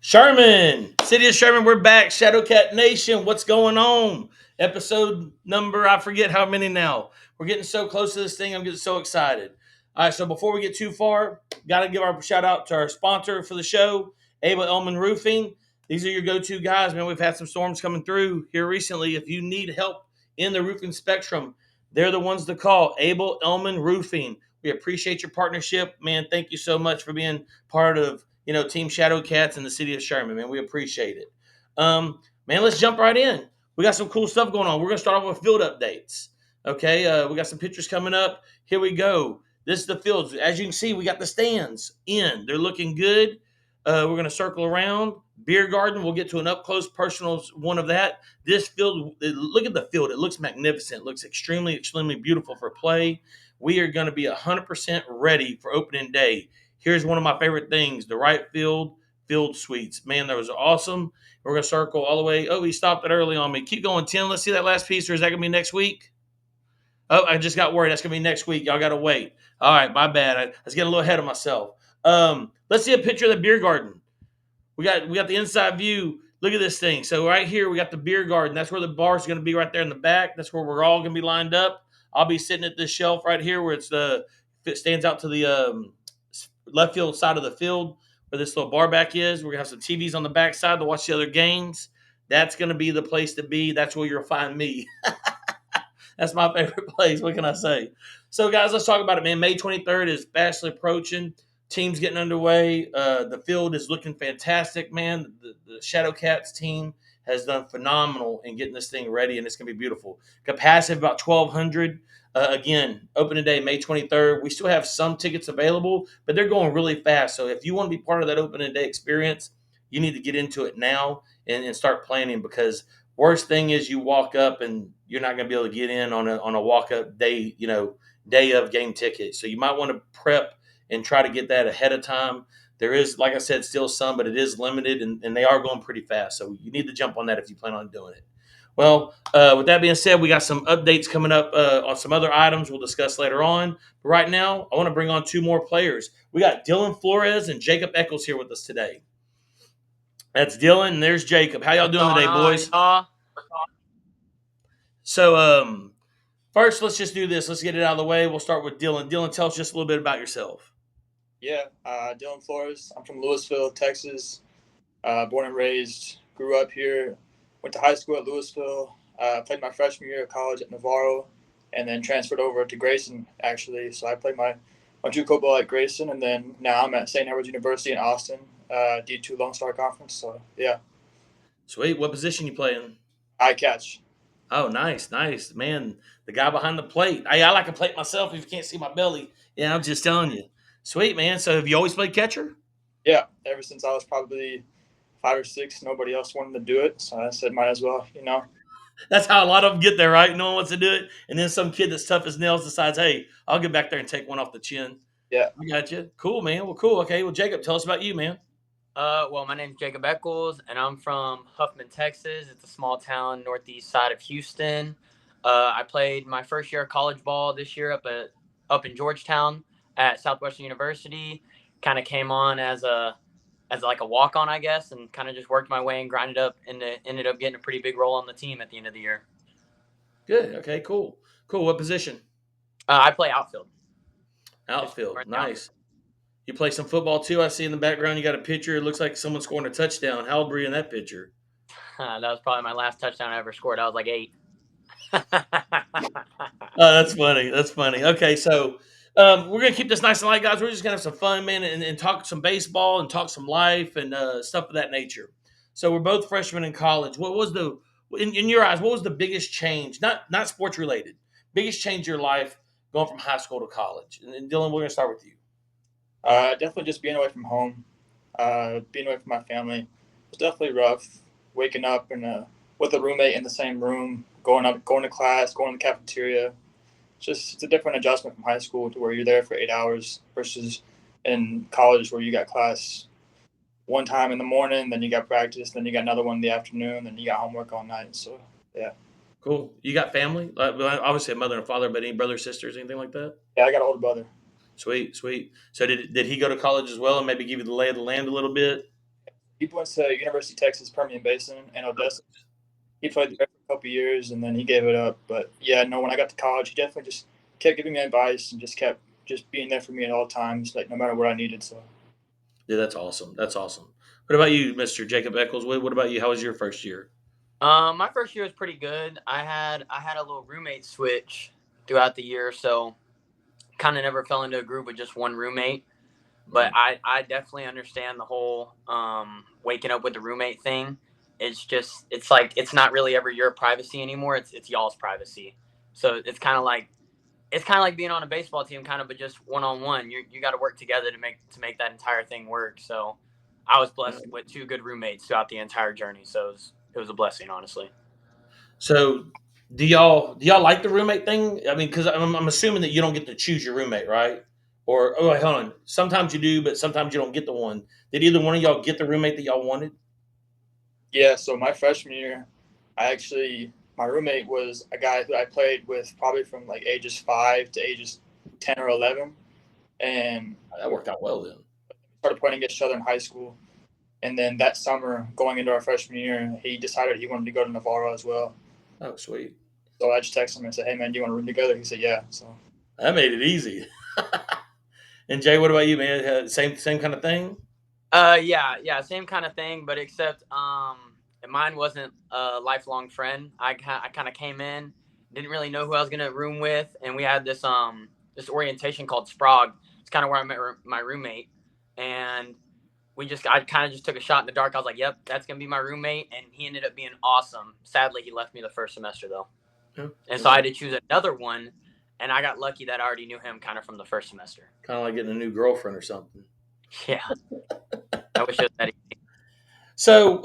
Sherman, City of Sherman, we're back. Shadowcat Nation, what's going on? Episode number, I forget how many now. We're getting so close to this thing. I'm getting so excited. All right, so before we get too far, got to give our shout out to our sponsor for the show, Ava Elman Roofing. These are your go-to guys, man. We've had some storms coming through here recently. If you need help in the roofing spectrum, they're the ones to call. Abel Elman Roofing. We appreciate your partnership, man. Thank you so much for being part of Team Shadowcats in the city of Sherman, man. We appreciate it. Man, let's jump right in. We got some cool stuff going on. We're gonna start off with field updates. Okay, we got some pictures coming up. Here we go. This is the fields. As you can see, we got the stands in. They're looking good. We're gonna circle around. Beer garden. We'll get to an up close personal one of that. This field. Look at the field. It looks magnificent. It looks extremely beautiful for play. We are going to be 100% ready for opening day. Here's one of my favorite things: the right field suites. Man, that was awesome. We're gonna circle all the way. Oh, he stopped it early on me. Keep going, Tim. Let's see that last piece, or is that gonna be next week? Oh, I just got worried. That's gonna be next week. Y'all gotta wait. All right, my bad. I was getting a little ahead of myself. Let's see a picture of the beer garden. We got the inside view. Look at this thing. So right here we got the beer garden. That's where the bar is going to be, right there in the back. That's where we're all going to be lined up. I'll be sitting at this shelf right here where it stands out to the left field side of the field where this little bar back is. We're gonna have some TVs on the back side to watch the other games. That's gonna be the place to be. That's where you'll find me. That's my favorite place. What can I say? So, guys, let's talk about it, man. May 23rd is fastly approaching. Team's getting underway. The field is looking fantastic, man. The Shadowcats team has done phenomenal in getting this thing ready, and it's going to be beautiful. Capacity of about 1,200. Again, opening day, May 23rd. We still have some tickets available, but they're going really fast. So if you want to be part of that opening day experience, you need to get into it now and start planning, because worst thing is you walk up and you're not going to be able to get in on a walk up day, day of game ticket. So you might want to prep and try to get that ahead of time. There is, like I said, still some, but it is limited, and they are going pretty fast. So you need to jump on that if you plan on doing it. Well, with that being said, we got some updates coming up on some other items we'll discuss later on. But right now, I want to bring on two more players. We got Dillon Flores and Jacob Eccles here with us today. That's Dillon, and there's Jacob. How y'all What's doing going today, on, boys? y'all? So, first, let's just do this. Let's get it out of the way. We'll start with Dillon. Dillon, tell us just a little bit about yourself. Yeah, Dillon Flores. I'm from Louisville, Texas. Born and raised. Grew up here. Went to high school at Louisville. Played my freshman year of college at Navarro, and then transferred over to Grayson, actually. So I played my JUCO ball at Grayson, and then now I'm at St. Edward's University in Austin, D2 Lone Star Conference. So, yeah, Sweet. What position you playing? I catch. Oh, nice, man. The guy behind the plate. I like a plate myself. If you can't see my belly, yeah, I'm just telling you. Sweet, man. So, have you always played catcher? Yeah, ever since I was probably 5 or 6, nobody else wanted to do it. So I said, might as well. That's how a lot of them get there, right? No one wants to do it, and then some kid that's tough as nails decides, "Hey, I'll get back there and take one off the chin." Yeah. I got you. Cool, man. Well, cool. Okay. Well, Jacob, tell us about you, man. Well, my name's Jacob Eccles, and I'm from Huffman, Texas. It's a small town northeast side of Houston. I played my first year of college ball this year up in Georgetown at Southwestern University. Kind of came on as like a walk on, I guess, and kind of just worked my way and grinded up, and ended up getting a pretty big role on the team at the end of the year. Good. Okay. Cool. Cool. What position? I play outfield. Just Outfield. we're in the outfield. Nice. You play some football too. I see in the background you got a picture. It looks like someone scoring a touchdown. How old were you in that picture? That was probably my last touchdown I ever scored. I was like 8. Oh, that's funny. That's funny. Okay, so we're gonna keep this nice and light, guys. We're just gonna have some fun, man, and talk some baseball and talk some life and stuff of that nature. So we're both freshmen in college. What was in your eyes? What was the biggest change? Not sports related. Biggest change in your life going from high school to college. And Dylan, we're gonna start with you. Definitely just being away from home, being away from my family. It was definitely rough. Waking up with a roommate in the same room, going to class, going to the cafeteria. It's a different adjustment from high school to where you're there for 8 hours versus in college where you got class one time in the morning, then you got practice, then you got another one in the afternoon, then you got homework all night. So yeah, Cool. You got family? Well, obviously a mother and father, but any brothers, sisters, anything like that? yeah, I got an older brother. Sweet, sweet. So did he go to college as well and maybe give you the lay of the land a little bit? He went to University of Texas Permian Basin and Odessa. He played there for a couple years and then he gave it up. But yeah, no, when I got to college, he definitely just kept giving me advice and just kept just being there for me at all times, like no matter what I needed. So Yeah, that's awesome. That's awesome. What about you, Mr. Jacob Eccles? What about you? How was your first year? My first year was pretty good. I had a little roommate switch throughout the year, so kind of never fell into a group with just one roommate. But Right. I definitely understand the whole waking up with the roommate thing. It's like it's not really ever your privacy anymore. It's y'all's privacy. So it's kind of like being on a baseball team, kind of, but just one on one. You got to work together to make that entire thing work. So I was blessed with two good roommates throughout the entire journey. So it was a blessing, honestly. So, do y'all like the roommate thing? I mean, because I'm assuming that you don't get to choose your roommate, right? Or oh, wait, hold on. Sometimes you do, but sometimes you don't get the one. Did either one of y'all get the roommate that y'all wanted? yeah, so my freshman year, my roommate was a guy who I played with probably from like ages 5 to ages 10 or 11, and That we worked out well then. started playing against each other in high school. And then that summer, going into our freshman year, he decided he wanted to go to Navarro as well. Oh, sweet. So I just texted him and said, "Hey man, do you want to room together?" He said, "Yeah." So That made it easy. And Jay, what about you, man? Same kind of thing. Yeah, same kind of thing, but except mine wasn't a lifelong friend. I kind of came in, didn't really know who I was gonna room with, and we had this orientation called Sprague. It's kind of where I met my roommate, and I kind of just took a shot in the dark. I was like, "Yep, that's gonna be my roommate," and he ended up being awesome. Sadly, he left me the first semester though, Yeah, and so I okay. had to choose another one, and I got lucky that I already knew him kind of from the first semester. Kind of like getting a new girlfriend or something. Yeah, I wish it was that easy. So,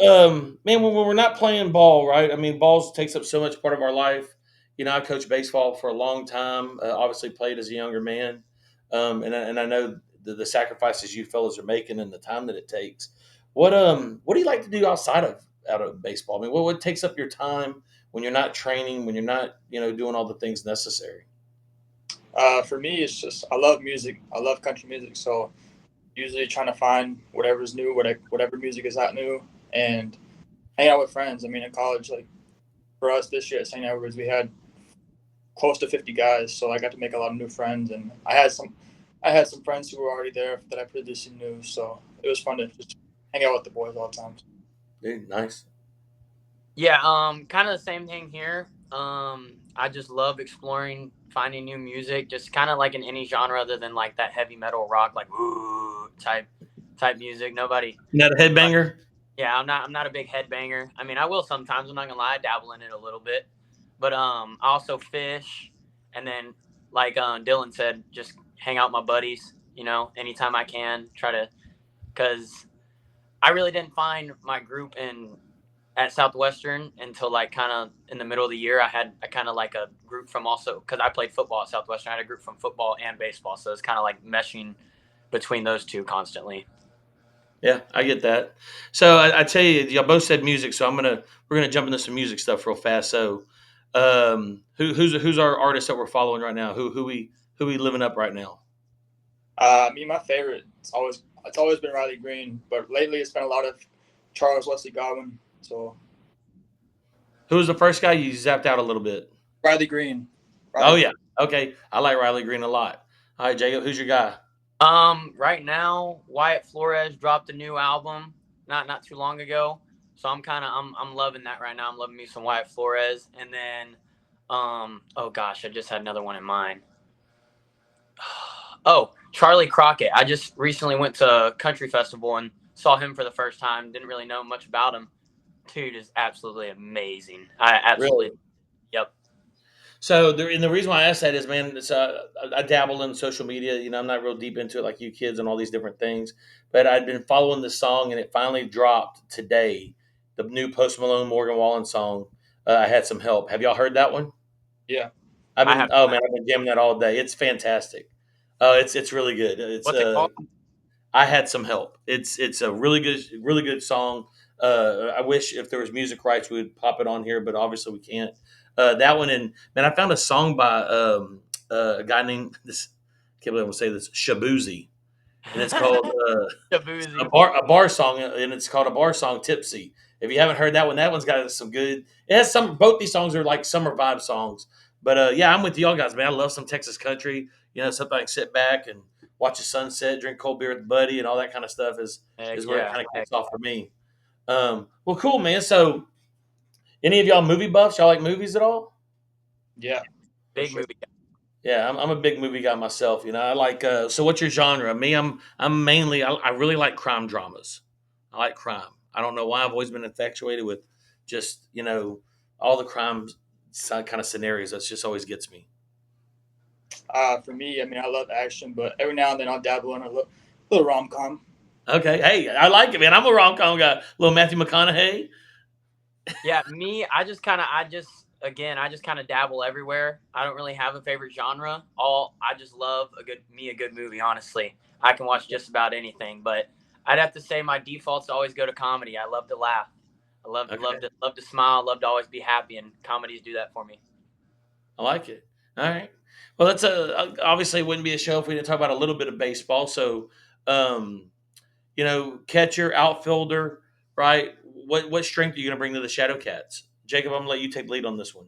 man, when we're not playing ball, right? I mean, balls takes up so much part of our life. You know, I coached baseball for a long time. Obviously, played as a younger man, and I know the sacrifices you fellas are making and the time that it takes. What do you like to do outside of out of baseball? I mean, what takes up your time when you're not training, when you're not doing all the things necessary? for me, it's just I love music. I love country music. So usually trying to find whatever's new, whatever music is out new, and hang out with friends. I mean, in college, like for us this year at St. Edwards, we had close to 50 guys, so I got to make a lot of new friends, and I had some friends who were already there that I previously knew. So it was fun to just hang out with the boys all the time. Dude, nice. Yeah, kind of the same thing here. I just love exploring, finding new music, just kind of like in any genre other than like that heavy metal rock, like ooh type music. Not a Nobody. headbanger. Yeah, I'm not a big headbanger. I mean, I will sometimes. I'm not gonna lie, I dabble in it a little bit, but I also fish, and then like Dillon said, just hang out with my buddies. Anytime I can, try to, because I really didn't find my group in at Southwestern until like kind of in the middle of the year. I kind of like a group from also because I played football at Southwestern. I had a group from football and baseball, so it's kind of like meshing between those two constantly. Yeah, I get that. So I tell you, y'all both said music, so we're gonna jump into some music stuff real fast. So, who's our artist that we're following right now? Who we living up right now? Me, my favorite, it's always been Riley Green, but lately it's been a lot of Charles Wesley Godwin. So Who was the first guy you zapped out a little bit? Riley Green, Oh Riley Green. yeah, okay. I like Riley Green a lot. All right, Jacob, who's your guy? Right now, Wyatt Flores dropped a new album not too long ago, so I'm loving that right now. I'm loving me some Wyatt Flores, and then oh gosh, I just had another one in mind. Oh, Charlie Crockett. I just recently went to a country festival and saw him for the first time. Didn't really know much about him. Dude is absolutely amazing. I absolutely, Really? yep. So and the reason why I asked that is, man, I dabble in social media. I'm not real deep into it like you kids and all these different things. But I'd been following this song, and it finally dropped today. The new Post Malone Morgan Wallen song. I had some help. Have y'all heard that one? Yeah. I have. Oh man, I've been jamming that all day. It's fantastic. It's really good. What's it called? I had some help. It's a really good song. I wish if there was music rights we would pop it on here, but obviously we can't. That one and man, I found a song by a guy named this. I can't believe I'm gonna say this Shabuzi. and it's called Shabuzi. a bar song, and it's called a bar song, "Tipsy." If you haven't heard that one, that one's got some good. It has some. Both these songs are like summer vibe songs. But yeah, I'm with y'all guys, man. I love some Texas country. Something I can sit back and watch the sunset, drink cold beer with a buddy, and all that kind of stuff is Heck where it yeah. kind of kicks off for me. Well, cool, man. So, any of y'all movie buffs? Y'all like movies at all? Yeah, for Big sure. movie guy. Yeah, I'm a big movie guy myself. I like. So, what's your genre? Me, I'm mainly. I really like crime dramas. I like crime. I don't know why I've always been infatuated with just all the crime kind of scenarios. That just always gets me. For me, I mean, I love action, but every now and then I'll dabble in a little rom com. Okay, hey, I like it, man. I'm a rom com guy. Little Matthew McConaughey. Yeah, me, I just kind of dabble everywhere. I don't really have a favorite genre. I just love a good movie. Honestly, I can watch just about anything. But I'd have to say my defaults always go to comedy. I love to laugh. I Okay, love to smile. Love to always be happy, and comedies do that for me. I like it. All right. Well, that's obviously it wouldn't be a show if we didn't talk about a little bit of baseball. So, um, catcher, outfielder, right? What strength are you going to bring to the Shadowcats? Jacob, I'm gonna let you take the lead on this one.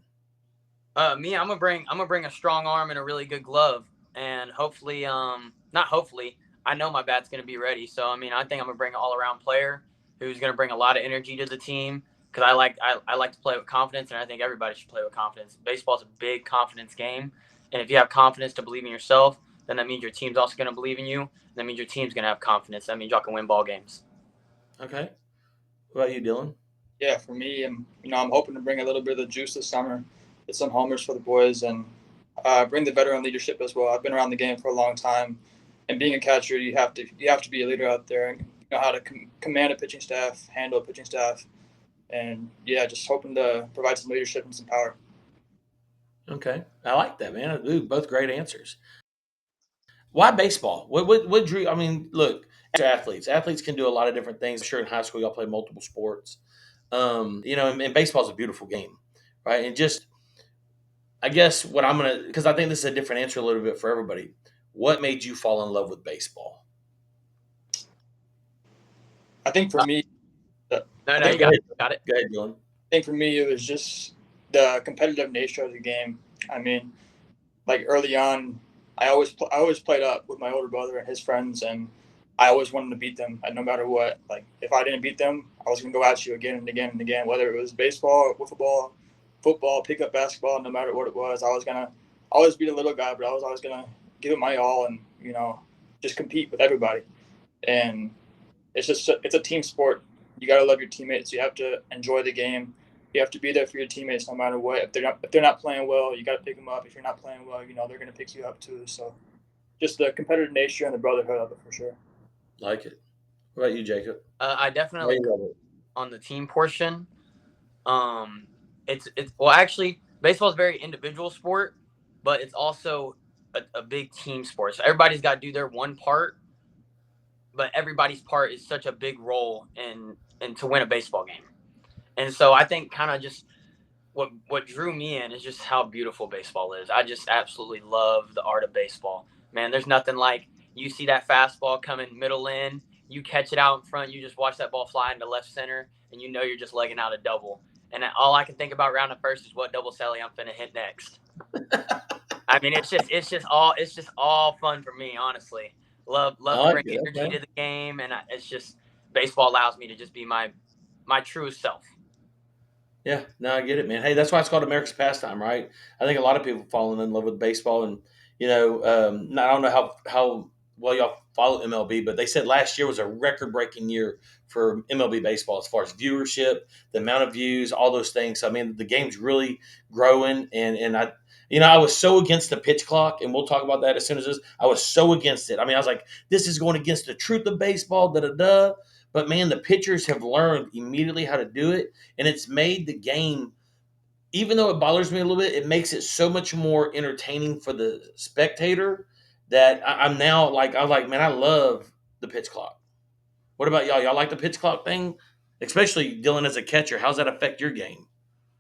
Me, I'm gonna bring a strong arm and a really good glove, and hopefully, not hopefully, I know my bat's gonna be ready. So I mean, I think I'm gonna bring an all around player who's gonna bring a lot of energy to the team because I like to play with confidence, and I think everybody should play with confidence. Baseball's a big confidence game, and if you have confidence to believe in yourself, then that means your team's also gonna believe in you. That means your team's gonna have confidence. That means y'all can win ball games. Okay. What about you, Dylan? Yeah, for me, I'm hoping to bring a little bit of the juice this summer, get some homers for the boys, and bring the veteran leadership as well. I've been around the game for a long time, and being a catcher, you have to be a leader out there and know how to command a pitching staff, handle a pitching staff, and yeah, just hoping to provide some leadership and some power. Okay, I like that, man. Ooh, both great answers. Why baseball? What drew? I mean, look, athletes. Athletes can do a lot of different things. I'm sure in high school y'all play multiple sports. And baseball is a beautiful game, right? And just, I guess what I'm gonna, because I think this is a different answer a little bit for everybody. What made you fall in love with baseball? I think for me, No, I no, think you Go got ahead. it, got it. Go ahead, Dylan. I think for me it was just the competitive nature of the game. I mean, like early on, I always played up with my older brother and his friends, and I always wanted to beat them, no matter what. Like if I didn't beat them, I was gonna go at you again and again and again, whether it was baseball, wiffle ball, football, pickup basketball, no matter what it was. I was gonna always be the little guy, but I was always gonna give it my all and just compete with everybody. And it's a team sport. You gotta love your teammates. You have to enjoy the game. You have to be there for your teammates no matter what. If they're not playing well, you gotta pick them up. If you're not playing well, they're gonna pick you up too. So just the competitive nature and the brotherhood of it for sure. Like it. What about you, Jacob? I Why definitely you love it? on the team portion. Um, it's well, actually, baseball is a very individual sport, but it's also a big team sport. So everybody's got to do their one part, but everybody's part is such a big role in to win a baseball game. And so I think kind of just what drew me in is just how beautiful baseball is. I just absolutely love the art of baseball. Man, there's nothing like you see that fastball coming middle in, you catch it out in front, you just watch that ball fly into left center, and you know you're just legging out a double. And all I can think about round the first is what double Sally I'm finna hit next. I mean, it's just all fun for me, honestly. I Love to like bring it. energy Okay. to the game, and it's just baseball allows me to just be my truest self. Yeah, no, I get it, man. Hey, that's why it's called America's pastime, right? I think a lot of people falling in love with baseball, and I don't know how well y'all follow MLB, but they said last year was a record breaking year for MLB baseball as far as viewership, the amount of views, all those things. So, I mean, the game's really growing, and I was so against the pitch clock, and we'll talk about that as soon as this. I was so against it. I mean, I was like, this is going against the truth of baseball, da da da. But man, the pitchers have learned immediately how to do it, and it's made the game, even though it bothers me a little bit, it makes it so much more entertaining for the spectator that I'm now like, I'm like, man, I love the pitch clock. What about y'all? Y'all like the pitch clock thing? Especially Dylan as a catcher. How's that affect your game?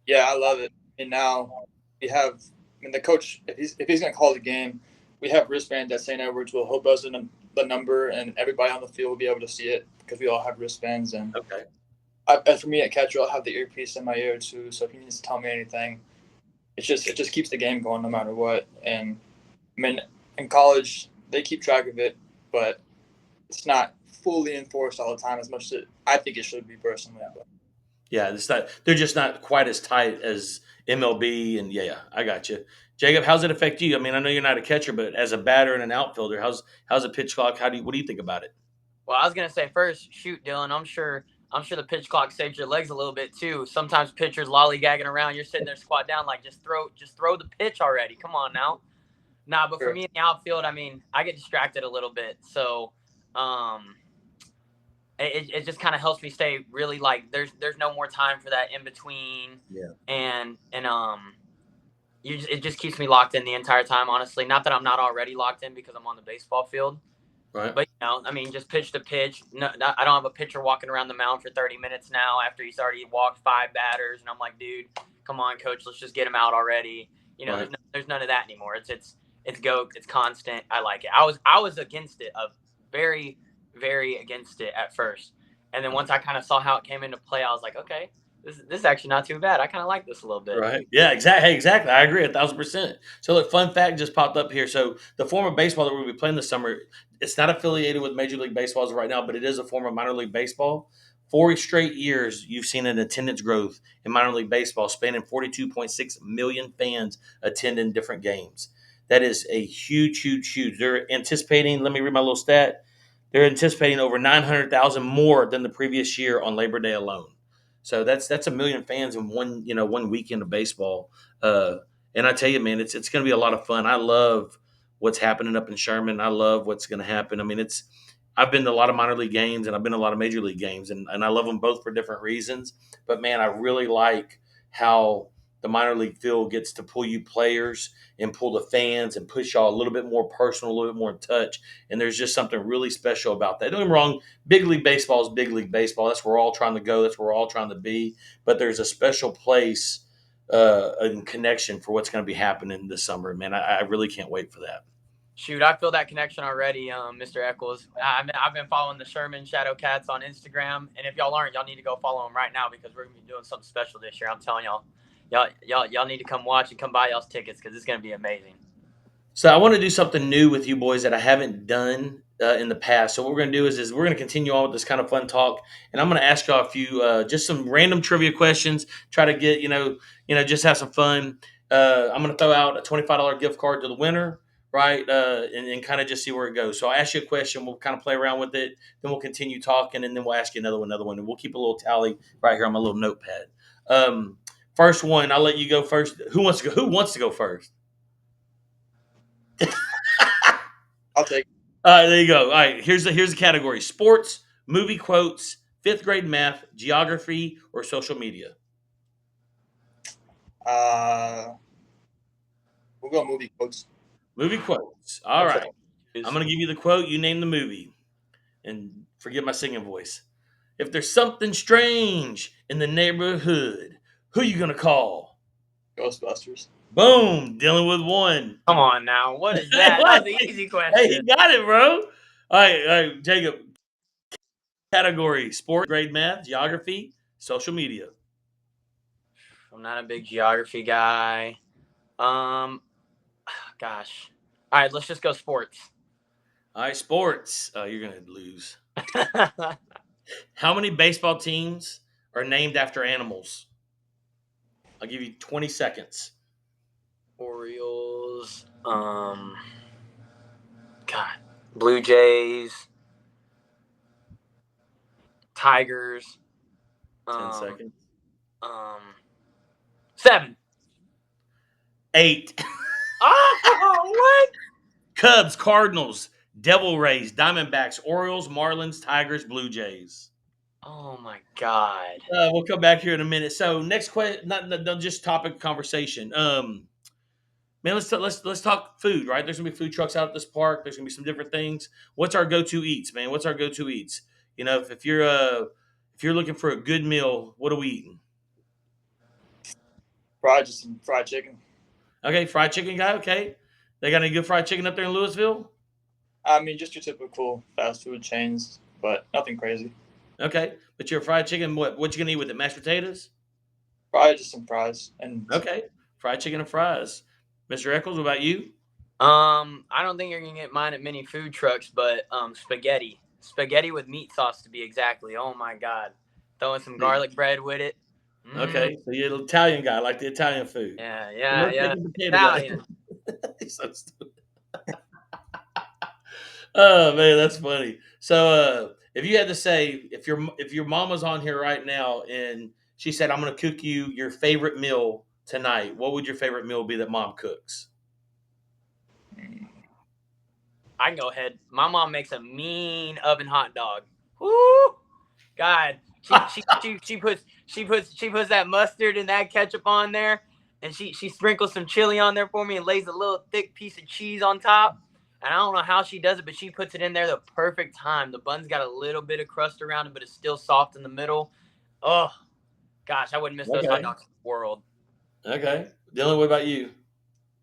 Yeah, I love it. And now we have, I mean, the coach, if he's gonna call the game, we have wristbands that St. Edwards will help us the number, and everybody on the field will be able to see it because we all have wristbands. And Okay. as for me at catcher, I'll have the earpiece in my ear too. So if he needs to tell me anything, it just keeps the game going no matter what. And I mean, in college they keep track of it, but it's not fully enforced all the time as much as I think it should be personally. But Yeah, it's not. They're just not quite as tight as MLB. And yeah, I got you, Jacob. How's it affect you? I mean, I know you're not a catcher, but as a batter and an outfielder, how's a pitch clock? What do you think about it? Well, I was gonna say first, shoot, Dillon. I'm sure the pitch clock saves your legs a little bit too. Sometimes pitchers lollygagging around. You're sitting there squat down like just throw the pitch already. Come on now. Nah, but for sure. me in the outfield, I mean, I get distracted a little bit, so um, it just kind of helps me stay really like there's no more time for that in between, Yeah. and it just keeps me locked in the entire time. Honestly, not that I'm not already locked in because I'm on the baseball field. Right. But I mean, just pitch to pitch. No, I don't have a pitcher walking around the mound for 30 minutes now after he's already walked 5 batters, and I'm like, dude, come on, coach, let's just get him out already. Right. There's none of that anymore. It's go, it's constant. I like it. I was against it, very very against it at first, and then once I kind of saw how it came into play, I was like, okay, this is actually not too bad. I kind of like this a little bit. Right. Yeah. Exactly. Hey, exactly. I agree 1,000%. So, look, fun fact just popped up here. So, the form of baseball that we'll be playing this summer, it's not affiliated with Major League Baseball as of right now, but it is a form of minor league baseball. 4 straight years, you've seen an attendance growth in minor league baseball, spanning 42.6 million fans attending different games. That is a huge, huge, huge. They're anticipating. Let me read my little stat. They're anticipating over 900,000 more than the previous year on Labor Day alone. So that's a million fans in one weekend of baseball. Uh, and I tell you, man, it's going to be a lot of fun. I love what's happening up in Sherman. I love what's going to happen. I mean, I've been to a lot of minor league games and I've been to a lot of major league games, and I love them both for different reasons. But man, I really like how the minor league field gets to pull you players and pull the fans and push y'all a little bit more personal, a little bit more in touch. And there's just something really special about that. Don't get me wrong, big league baseball is big league baseball. That's where we're all trying to go. That's where we're all trying to be. But there's a special place and connection for what's going to be happening this summer. Man, I really can't wait for that. Shoot, I feel that connection already, Mr. Eccles. I've been following the Sherman Shadowcats on Instagram, and if y'all aren't, y'all need to go follow them right now because we're gonna be doing something special this year. I'm telling y'all need to come watch and come buy y'all's tickets because it's gonna be amazing. So I want to do something new with you boys that I haven't done in the past. So what we're going to do is we're going to continue on with this kind of fun talk, and I'm going to ask y'all a few just some random trivia questions. Try to get just have some fun. I'm going to throw out a $25 gift card to the winner, right? And kind of just see where it goes. So I'll ask you a question. We'll kind of play around with it. Then we'll continue talking, and then we'll ask you another one, and we'll keep a little tally right here on my little notepad. First one, I'll let you go first. Who wants to go? Who wants to go first? I'll take. All right, there you go. All right, here's the category: sports, movie quotes, fifth grade math, geography, or social media. Uh, we'll go movie quotes. Movie quotes. All That's right, it. I'm gonna give you the quote. You name the movie, and forget my singing voice. If there's something strange in the neighborhood, who you gonna call? Ghostbusters. Boom, dealing with one. Come on now, what is Hey, that? That what? was an easy Hey, he question. got it, bro. All right, Jacob. Category: sport, grade math, geography, social media. I'm not a big geography guy. Um, gosh. All right, let's just go sports. All right, sports. You're gonna lose. How many baseball teams are named after animals? I'll give you 20 seconds. Orioles. God. Blue Jays. Tigers. 10 Um, seconds. um, 7. 8. Oh, what? Cubs, Cardinals, Devil Rays, Diamondbacks, Orioles, Marlins, Tigers, Blue Jays. Oh my God. We'll come back here in a minute. So next question, not just topic conversation. Man, let's talk food. Right, there's gonna be food trucks out at this park. There's gonna be some different things. What's our go-to eats, man? What's our go-to eats? If you're looking for a good meal, what are we eating? Just some fried chicken. Okay, fried chicken guy. Okay, they got any good fried chicken up there in Louisville? I mean, just your typical fast food chains, but nothing crazy. Okay, but your fried chicken, what you gonna eat with it? Mashed potatoes? Probably just some fries and Okay, fried chicken and fries. Mr. Eccles, what about you? I don't think you're gonna get mine at many food trucks, but spaghetti with meat sauce to be exactly. Oh my god, throwing some garlic bread with it. Okay, so you're an Italian guy, like the Italian food. Yeah, The yeah, no yeah. bacon potato guy. Italian. He's so stupid. Oh man, that's funny. So, if you had to say, if your mom was on here right now and she said, "I'm going to cook you your favorite meal tonight," what would your favorite meal be that mom cooks? I can go ahead. My mom makes a mean oven hot dog. Woo! God, she puts that mustard and that ketchup on there, and she sprinkles some chili on there for me and lays a little thick piece of cheese on top. And I don't know how she does it, but she puts it in there the perfect time. The bun's got a little bit of crust around it, but it's still soft in the middle. Oh gosh, I wouldn't miss those hot Okay, dogs in the world. okay. Dylan, what about you?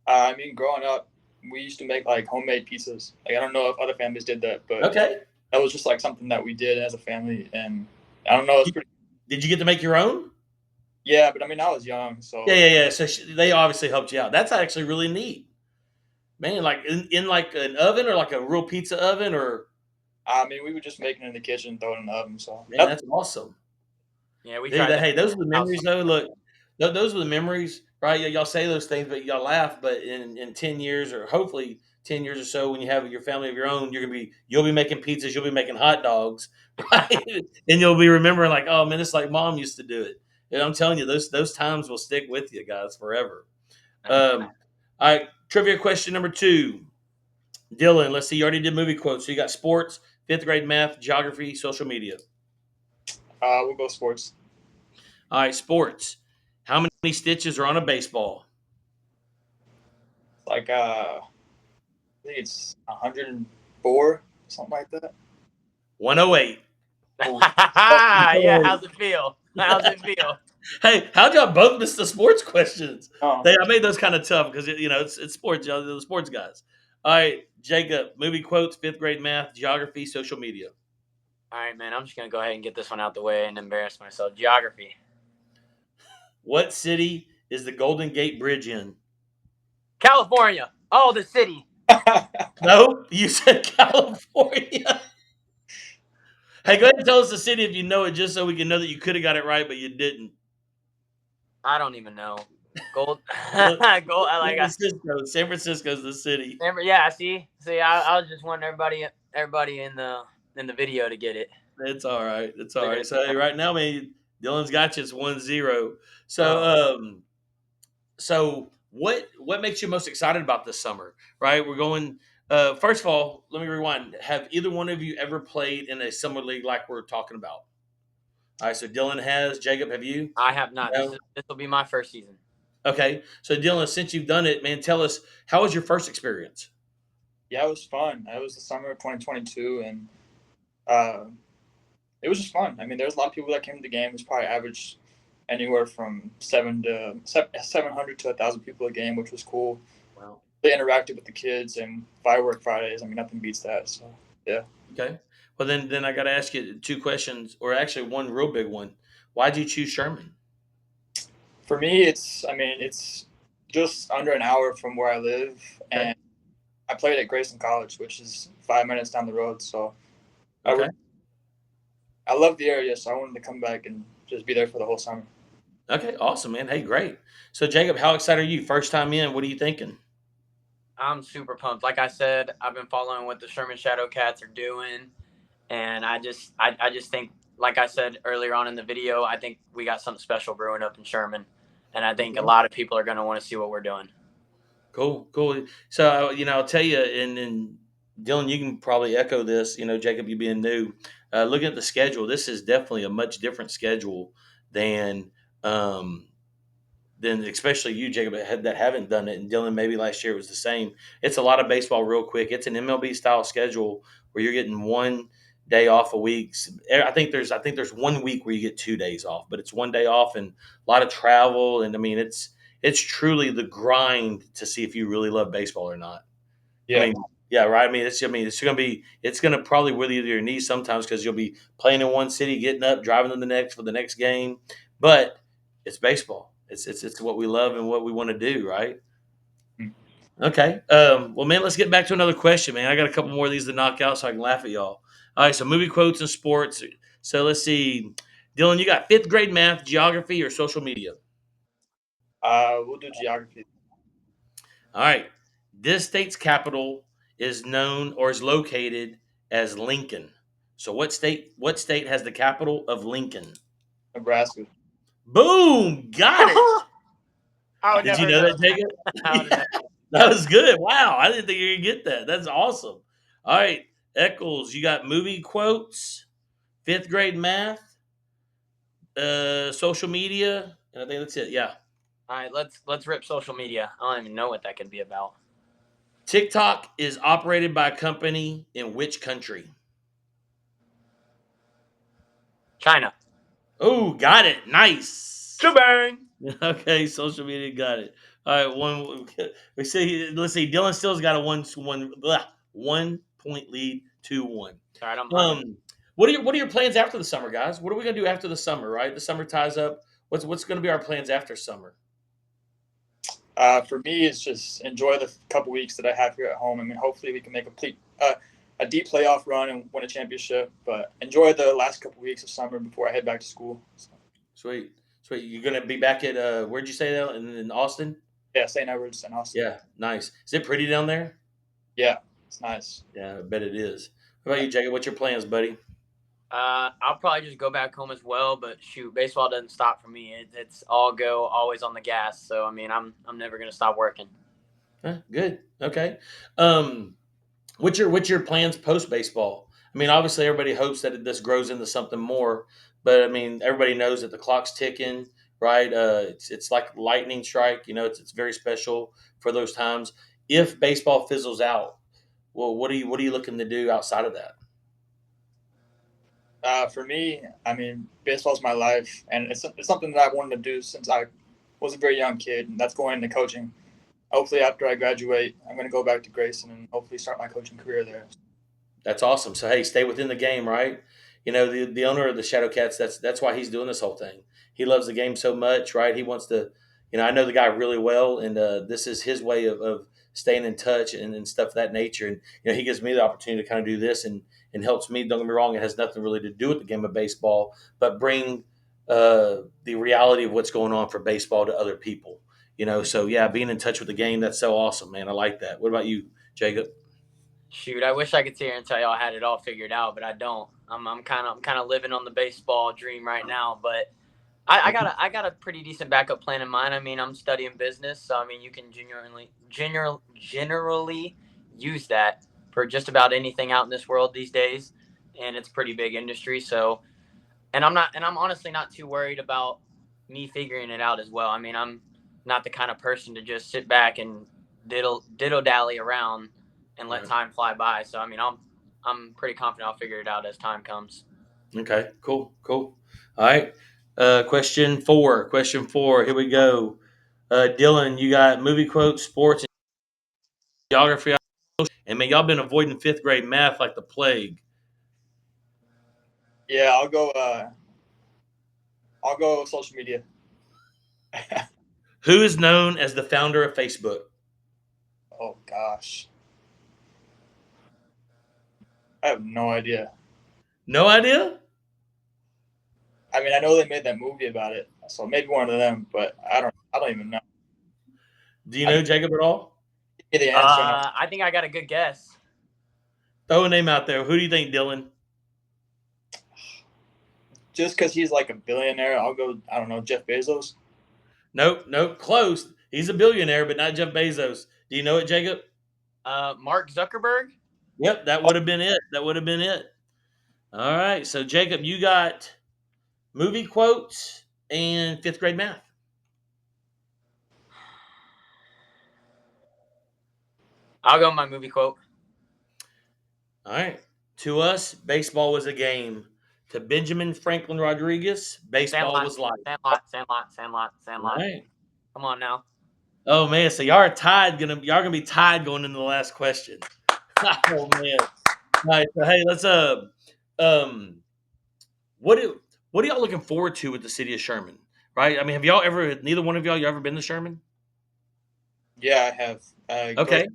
I mean, growing up, we used to make like homemade pizzas. Like I don't know if other families did that, but Okay. that was just like something that we did as a family, and I don't know, it's pretty. Did you get to make your own? Yeah, but I mean, I was young, Yeah, so yeah, yeah. So they obviously helped you out. That's actually really neat, man. Like in like an oven or like a real pizza oven, or I mean, we would just make it in the kitchen, throw it in the oven. So man, that's awesome. Yeah, we Dude, tried that hey, those are the in the house. memories, though. Look, those are the memories, right? Y'all say those things, but y'all laugh. But in 10 years, or hopefully 10 years or so, when you have your family of your own, you'll be making pizzas, you'll be making hot dogs, right? And you'll be remembering like, oh man, it's like mom used to do it. And I'm telling you, those times will stick with you guys forever. All right, trivia question number 2, Dylan. Let's see, you already did movie quotes, so you got sports, fifth grade math, geography, social media. we'll go sports. All right, sports. How many stitches are on a baseball? Like I think it's 104, something like that. 108. Oh, Yeah, Oh. how's it feel? How's it feel? Hey, how'd y'all both miss the sports questions? oh. I made those kind of tough because it's sports. Y'all are the sports guys. All right, Jacob. Movie quotes, fifth grade math, geography, social media. All right, man. I'm just gonna go ahead and get this one out the way and embarrass myself. Geography. What city is the Golden Gate Bridge in? California. Oh, the city. No, you said California. Hey, go ahead and tell us the city if you know it, just so we can know that you could have got it right, but you didn't. I don't even know. Gold. Look, Gold. San Francisco. San Francisco's the city. Yeah. See. I was just wanting everybody in the video to get it. It's all right. It's all They're gonna. right. So hey, right now, man, Dylan's got you. It's 1-0. So, Oh. what makes you most excited about this summer? Right, we're going. First of all, let me rewind. Have either one of you ever played in a summer league like we're talking about? All right. So Dylan has. Jacob, have you? I have not. No. This will be my first season. Okay. So Dylan, since you've done it, man, tell us how was your first experience? Yeah, it was fun. It was the summer of 2022, and uh, it was just fun. I mean, there was a lot of people that came to the game. It was probably average anywhere from 700 to 1,000 people a game, which was cool. Wow. They interacted with the kids and firework Fridays. I mean, nothing beats that. So yeah. Okay. Well, then I got to ask you 2 questions, or actually one real big one. Why did you choose Sherman? For me, it's just under an hour from where I live, Okay. and I played at Grayson College, which is 5 minutes down the road. So Okay. I love the area, so I wanted to come back and just be there for the whole summer. Okay. Awesome, man. Hey, great. So, Jacob, how excited are you? First time in. What are you thinking? I'm super pumped. Like I said, I've been following what the Sherman Shadowcats are doing, and I just think, like I said earlier on in the video, I think we got something special brewing up in Sherman, and I think a Okay. lot of people are going to want to see what we're doing. Cool. Cool. So, I'll tell you, and Dylan, you can probably echo this. Jacob, you being new, looking at the schedule, this is definitely a much different schedule than um, then especially you, Jacob, that haven't done it, and Dylan maybe last year was the same. It's a lot of baseball real quick. It's an MLB style schedule where you're getting one day off a week. I think there's 1 week where you get 2 days off, but it's one day off and a lot of travel. And I mean, it's truly the grind to see if you really love baseball or not. I Yeah, mean, Yeah, right. It's gonna probably wither your knees sometimes because you'll be playing in one city, getting up, driving to the next for the next game. But it's baseball. It's what we love and what we want to do, right? Mm. Okay. Well, man, let's get back to another question, man. I got a couple more of these to knock out so I can laugh at y'all. All right. So movie quotes and sports. So let's see, Dylan, you got fifth grade math, geography, or social media. We'll do geography. All right. This state's capital is known or is located as Lincoln. So what state has the capital of Lincoln? Nebraska. Boom! Got it. I would Did you never know know that, that. Jacob? I would Yeah, never. that was good. Wow. I didn't think you could get that. That's awesome. All right. Eccles, you got movie quotes, fifth grade math, social media, and I think that's it. Yeah. All right, let's rip social media. I don't even know what that could be about. TikTok is operated by a company in which country? China. Oh, got it. Nice. Shebang. Okay, social media got it. All right, one. We see. Let's see. Dylan still's got a 1 point lead, 2-1. All right, I'm hot. What are your plans after the summer, guys? What are we gonna do after the summer? Right, the summer ties up. What's gonna be our plans after summer? For me, it's just enjoy the couple weeks that I have here at home. I mean, hopefully we can make a deep playoff run and win a championship. But enjoy the last couple weeks of summer before I head back to school. So, Sweet, sweet. You're gonna be back at where'd you say that in Austin? yeah, St. Edwards and Austin. Yeah, nice. Is it pretty down there? Yeah, it's nice. Yeah, I bet it is. What about you, Jacob? What's your plans, buddy? I'll probably just go back home as well. But shoot, baseball doesn't stop for me. It's all go, always on the gas. So I mean, I'm never gonna stop working. Huh, good. Okay. Um, what's your plans post baseball? I mean, obviously everybody hopes that this grows into something more, but I mean everybody knows that the clock's ticking, right? It's like lightning strike. It's very special for those times. If baseball fizzles out, well, what are you looking to do outside of that? For me, I mean, baseball's my life, and it's something that I wanted to do since I was a very young kid, and that's going into coaching. Hopefully, after I graduate, I'm going to go back to Grayson and hopefully start my coaching career there. That's awesome. So hey, stay within the game, right? The owner of the Shadowcats. That's why he's doing this whole thing. He loves the game so much, right? He wants to. I know the guy really well, and this is his way of staying in touch and stuff of that nature. And he gives me the opportunity to kind of do this and helps me. Don't get me wrong; it has nothing really to do with the game of baseball, but bring the reality of what's going on for baseball to other people. So yeah, being in touch with the game, that's so awesome, man. I like that. What about you, Jacob? Shoot, I wish I could sit here and tell y'all I had it all figured out, but I don't. I'm kind of living on the baseball dream right now, but I got a pretty decent backup plan in mind. I mean, I'm studying business, so I mean, you can generally use that for just about anything out in this world these days, and it's a pretty big industry. So, and I'm honestly not too worried about me figuring it out as well. I mean, I'm not the kind of person to just sit back and diddle dally around and let Right. time fly by. So, I mean, I'm pretty confident I'll figure it out as time comes. Okay, cool, cool. All right. Question four. Question four. Here we go. Dylan, you got movie quotes, sports, and geography. And man, y'all been avoiding fifth grade math like the plague. Yeah, I'll go. I'll go social media. Who is known as the founder of Facebook? Oh gosh, I have no idea. No idea? I mean, I know they made that movie about it, so maybe one of them, but I don't even know. Do you I know can Jacob at all? give you the answer now. I think I got a good guess. Throw a name out there. Who do you think, Dylan? Just because he's like a billionaire, I'll go. I don't know, Jeff Bezos. Nope, nope. Close. He's a billionaire, but not Jeff Bezos. Do you know it, Jacob? Mark Zuckerberg. Yep, that would have been it. That would have been it. All right. So, Jacob, you got movie quotes and fifth grade math. I'll go with my movie quote. All right. To us, baseball was a game. To Benjamin Franklin Rodriguez, baseball Sandlot, was life. Sandlot, Sandlot, Sandlot, All Sandlot. right. Come on now. Oh man, so y'all are tied. Y'all gonna be tied going into the last question. Oh man, nice. Hey, let's um, what do what are y'all looking forward to with the city of Sherman? Right? I mean, have y'all ever? Neither one of y'all, you ever been to Sherman? Yeah, I have. Okay,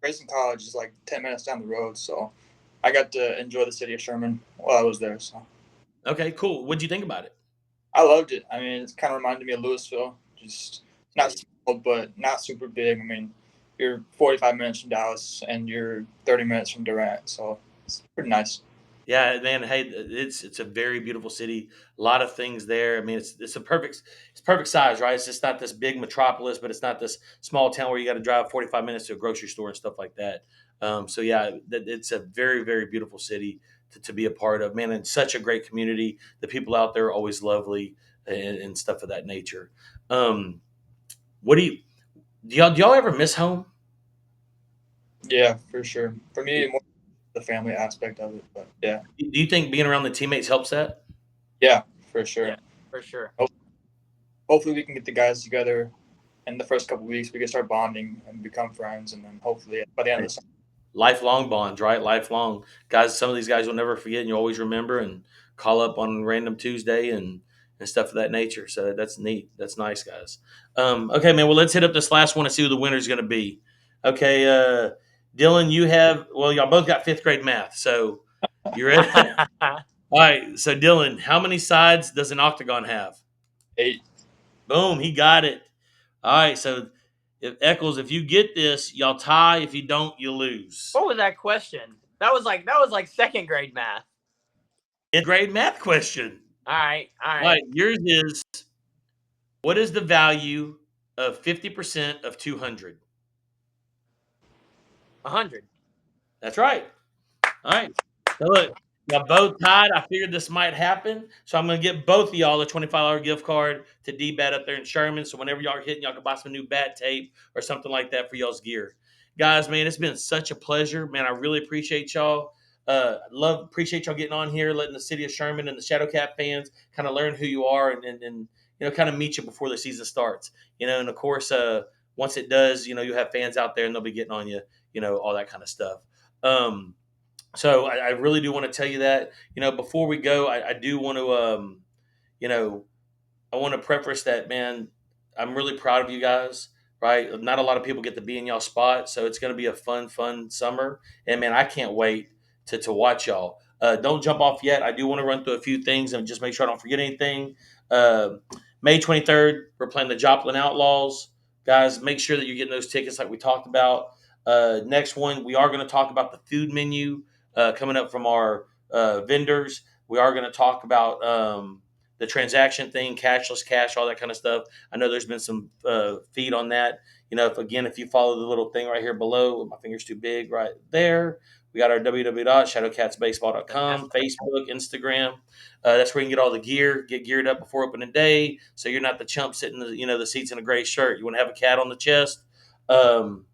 Grayson College is like 10 minutes down the road, so I got to enjoy the city of Sherman while I was there. So okay, cool. What'd you think about it? I loved it. I mean, it's kind of reminded me of Louisville, just not Sweet. small, but not super big. I mean, you're 45 minutes from Dallas and you're 30 minutes from Durant, so it's pretty nice. Yeah, man. Hey, it's a very beautiful city. A lot of things there. I mean, it's a perfect size, right? It's just not this big metropolis, but it's not this small town where you got to drive 45 minutes to a grocery store and stuff like that. So yeah, it's a very beautiful city to be a part of. Man, and such a great community. The people out there are always lovely and stuff of that nature. Um, what do y'all ever miss home? Yeah, for sure. For me, more the family aspect of it, but yeah, Do you think being around the teammates helps that? yeah, for Yeah, sure. for sure. Hopefully, we can get the guys together in the first couple of weeks. We can start bonding and become friends, and then hopefully by the end of the summer. Lifelong bonds, right? Lifelong guys. Some of these guys you'll never forget, and you always remember, and call up on random Tuesday and stuff of that nature. So that's neat. That's nice, guys. Okay, man. Well, let's hit up this last one and see who the winner is going to be. Okay, Dillon, you have y'all both got fifth grade math, so you ready? All right. So Dillon, how many sides does an octagon have? 8. Boom, he got it. All right. So if Eccles, if you get this, y'all tie. If you don't, you lose. What was that question? That was like second grade math. Fifth grade math question. All right, all All right. right, yours is what is the value of 50% of 200? 100. That's right. All right. So look, y'all both tied. I figured this might happen. So I'm going to get both of y'all a $25 gift card to D-Bat up there in Sherman. So whenever y'all are hitting, y'all can buy some new bat tape or something like that for y'all's gear. Guys, man, it's been such a pleasure. Man, I really appreciate y'all. Appreciate y'all getting on here, letting the city of Sherman and the Shadowcat fans kind of learn who you are and kind of meet you before the season starts. And of course, once it does, you'll have fans out there and they'll be getting on you, all that kind of stuff. So I really do want to tell you that. Before we go, I do want to, you know, I want to preface that, man. I'm really proud of you guys. Right, not a lot of people get to be in y'all spot, so it's going to be a fun summer. And man, I can't wait to watch y'all. Don't jump off yet. I do want to run through a few things and just make sure I don't forget anything. Uh, May 23rd, we're playing the Joplin Outlaws. Guys, make sure that you're getting those tickets like we talked about. Next one, we are going to talk about the food menu coming up from our vendors. We are going to talk about the transaction thing, cashless cash, all that kind of stuff. I know there's been some feed on that. If you follow the little thing right here below, my finger's too big right there. We got our www.shadowcatsbaseball.com, Facebook, Instagram. That's where you can get all the gear, get geared up before opening day. So you're not the chump sitting, the seats in a gray shirt. You want to have a cat on the chest. Um,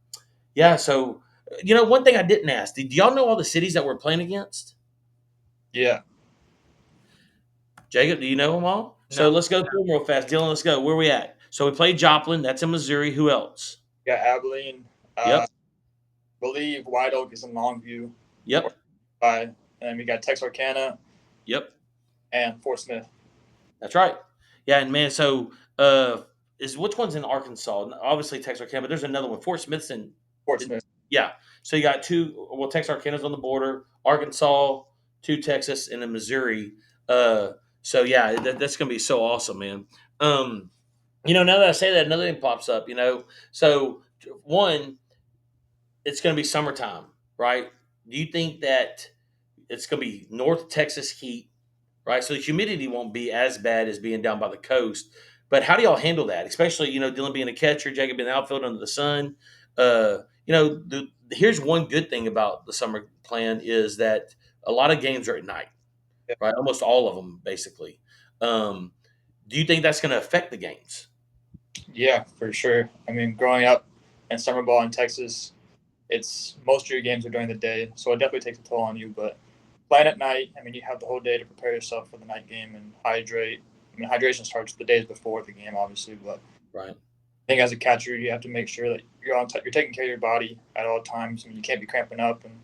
yeah. So, one thing I didn't ask, did y'all know all the cities that we're playing against? Yeah, Jacob, do you know them all? So No. let's go through them real fast. Dylan, let's go. Where we at? So we played Joplin. That's in Missouri. Who else? we got Abilene. Yep. Believe White Oak is in Longview. Or Yep. by, and we got Texarkana Yep. and Fort Smith. That's right. Yeah, and man, so is which one's in Arkansas? Obviously Texarkana, but there's another one. Fort Smith's in. Fort Smith. Yeah. So you got two. Well, Texarkana's on the border. Arkansas, two Texas, and then Missouri. Uh, so yeah, that's gonna be so awesome, man. Now that I say that, another thing pops up. So one, it's going to be summertime, right? Do you think that it's going to be North Texas heat, right? So the humidity won't be as bad as being down by the coast. But how do y'all handle that? Especially, Dylan being a catcher, Jacob being the outfield under the sun. Here's one good thing about the summer plan is that a lot of games are at night, Yeah, right? Almost all of them, basically. Um, do you think that's going to affect the games? yeah, for sure. I mean, growing up in summer ball in Texas, it's most of your games are during the day, so it definitely takes a toll on you. But playing at night, I mean, you have the whole day to prepare yourself for the night game and hydrate. I mean, hydration starts the days before the game, obviously, but Right. I think as a catcher, you have to make sure that you're taking care of your body at all times. I mean, you can't be cramping up, and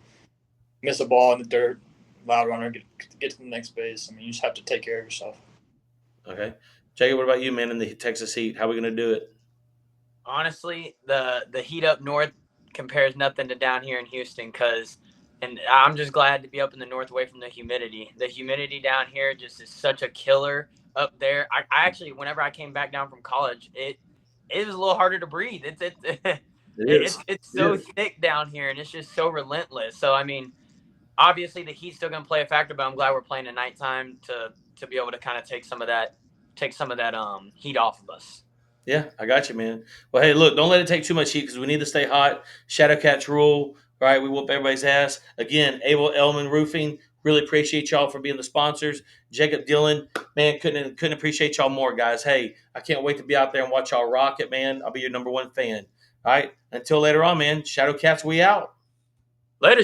miss a ball in the dirt, loud runner, get to the next base. I mean, you just have to take care of yourself. Okay. Jacob, what about you, man, in the Texas heat? How are we going to do it? Honestly, the heat up north compares nothing to down here in Houston and I'm just glad to be up in the north away from the humidity. The humidity down here just is such a killer up there. I actually, whenever I came back down from college, it was a little harder to breathe. It is. It's It so is. thick down here, and it's just so relentless. So I mean, obviously the heat's still going to play a factor, but I'm glad we're playing at nighttime to be able to kind of take some of that heat off of us. Yeah, I got you, man. Well, hey, look, don't let it take too much heat because we need to stay hot. Shadowcats rule, right? We whoop everybody's ass. Again, Abel Elman Roofing. Really appreciate y'all for being the sponsors. Jacob Dillon, man, couldn't appreciate y'all more, guys. Hey, I can't wait to be out there and watch y'all rock it, man. I'll be your number one fan. All right. Until later on, man. Shadowcats, we out. Later.